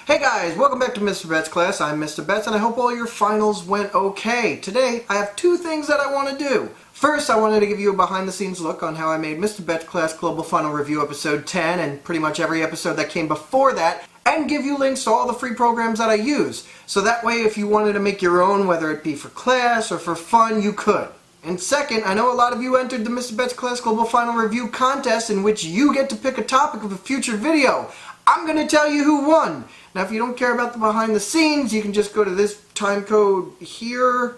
Hey guys, welcome back to Mr. Betts Class. I'm Mr. Betts and I hope all your finals went okay. Today I have two things that I want to do. First, I wanted to give you a behind the scenes look on how I made Mr. Betts Class Global Final Review episode 10 and pretty much every episode that came before that, and give you links to all the free programs that I use. So that way if you wanted to make your own, whether it be for class or for fun, you could. And second, I know a lot of you entered the Mr. Betts Class Global Final Review contest in which you get to pick a topic of a future video. I'm going to tell you who won. Now if you don't care about the behind the scenes, you can just go to this time code here.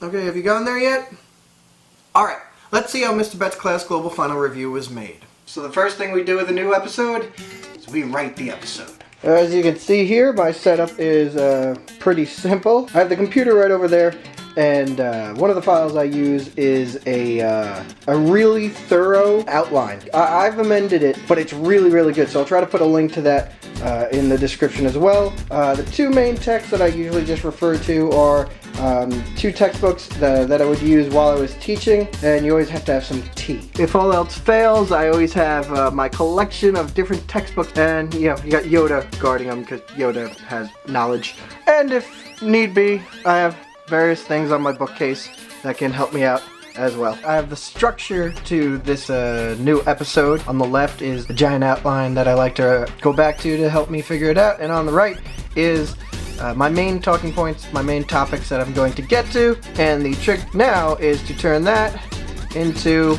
Okay, have you gone there yet? Alright, let's see how Mr. Betts Class Global Final Review was made. So the first thing we do with a new episode is we write the episode. As you can see here, my setup is pretty simple. I have the computer right over there, and one of the files I use is a really thorough outline. I've amended it, but it's really good, so I'll try to put a link to that in the description as well. The two main texts that I usually just refer to are two textbooks that I would use while I was teaching, and you always have to have some tea. If all else fails, I always have my collection of different textbooks, and you know, you got Yoda guarding them because Yoda has knowledge. And if need be, I have various things on my bookcase that can help me out as well. I have the structure to this new episode. On the left is the giant outline that I like to go back to help me figure it out, and on the right is my main talking points, my main topics that I'm going to get to, and the trick now is to turn that into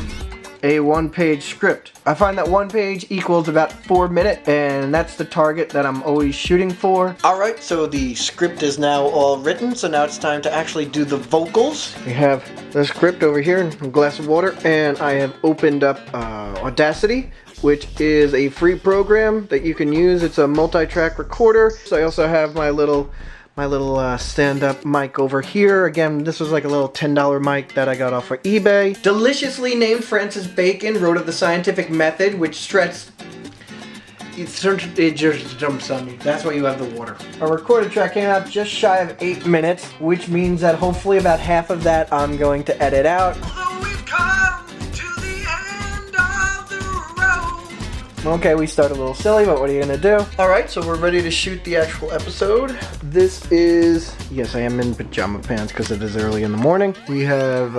a one-page script. I find that one page equals about 4 minutes, and that's the target that I'm always shooting for. Alright, so the script is now all written, so now it's time to actually do the vocals. We have the script over here in a glass of water, and I have opened up Audacity, which is a free program that you can use. It's a multi-track recorder. So I also have my little stand-up mic over here. Again, this was like a little $10 mic that I got off of eBay. Deliciously named Francis Bacon wrote of the scientific method, which stressed... It just jumps on me. That's why you have the water. Our recorded track came out just shy of 8 minutes, which means that hopefully about half of that I'm going to edit out. Okay, we start a little silly, but what are you gonna do? Alright, so we're ready to shoot the actual episode. This is... Yes, I am in pajama pants because it is early in the morning. We have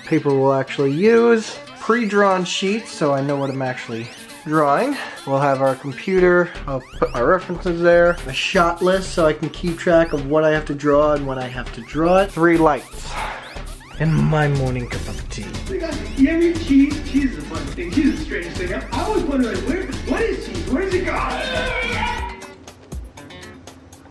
paper we'll actually use. Pre-drawn sheets, so I know what I'm actually drawing. We'll have our computer. I'll put my references there. A shot list so I can keep track of what I have to draw and when I have to draw it. 3 lights. And my morning cup of tea. You ever eat cheese? Cheese is a fun thing. Cheese is the strangest thing. I always wonder, what is cheese? Where does it go?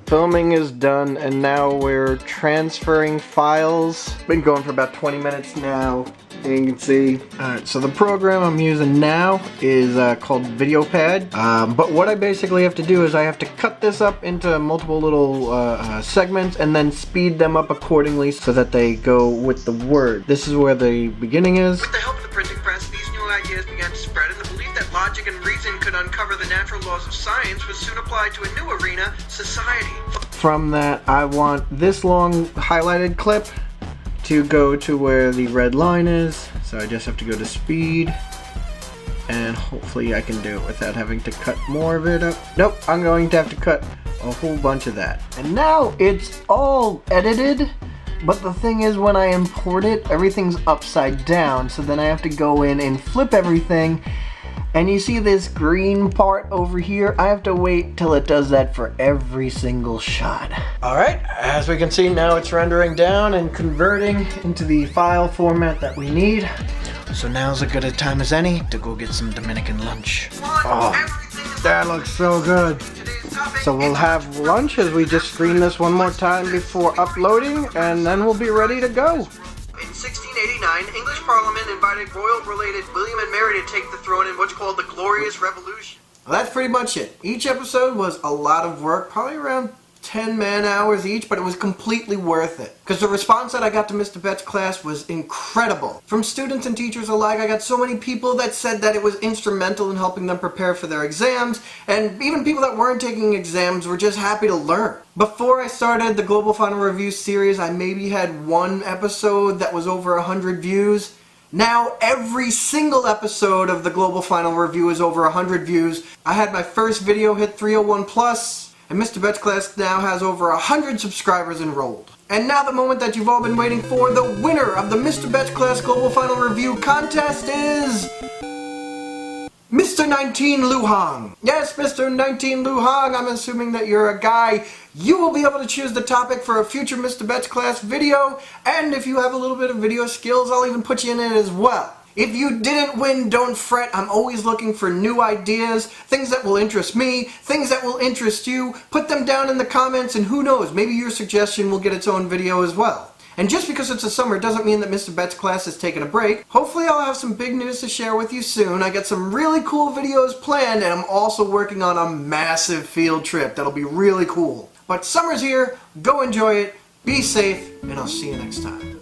Filming is done, and now we're transferring files. Been going for about 20 minutes now. And you can see, alright, so the program I'm using now is called VideoPad. But what I basically have to do is I have to cut this up into multiple little segments and then speed them up accordingly so that they go with the word. This is where the beginning is. With the help of the printing press, these new ideas began to spread, and the belief that logic and reason could uncover the natural laws of science was soon applied to a new arena, society. From that, I want this long highlighted clip to go to where the red line is, so I just have to go to speed, and hopefully I can do it without having to cut more of it up. Nope, I'm going to have to cut a whole bunch of that. And now it's all edited, but the thing is when I import it, everything's upside down, so then I have to go in and flip everything. And you see this green part over here? I have to wait till it does that for every single shot. Alright, as we can see now it's rendering down and converting into the file format that we need. So now's as good a time as any to go get some Dominican lunch. Oh, that looks so good. So we'll have lunch as we just screen this one more time before uploading, and then we'll be ready to go. In 1689, English Parliament invited royal-related William and Mary to take the throne in what's called the Glorious Revolution. Well, that's pretty much it. Each episode was a lot of work, probably around 10 man-hours each, but it was completely worth it. Because the response that I got to Mr. Betts' class was incredible. From students and teachers alike, I got so many people that said that it was instrumental in helping them prepare for their exams, and even people that weren't taking exams were just happy to learn. Before I started the Global Final Review series, I maybe had one episode that was over 100 views. Now every single episode of the Global Final Review is over 100 views. I had my first video hit 301 plus. and MrBettsClass now has over 100 subscribers enrolled. And now the moment that you've all been waiting for, the winner of the MrBettsClass Global Final Review contest is Mr. 19 Luhang. Yes, Mr. 19 Luhang, I'm assuming that you're a guy. You will be able to choose the topic for a future MrBettsClass video, and if you have a little bit of video skills, I'll even put you in it as well. If you didn't win, don't fret. I'm always looking for new ideas, things that will interest me, things that will interest you. Put them down in the comments, and who knows, maybe your suggestion will get its own video as well. And just because it's a summer doesn't mean that MrBettsClass is taking a break. Hopefully I'll have some big news to share with you soon. I got some really cool videos planned, and I'm also working on a massive field trip that'll be really cool. But summer's here, go enjoy it, be safe, and I'll see you next time.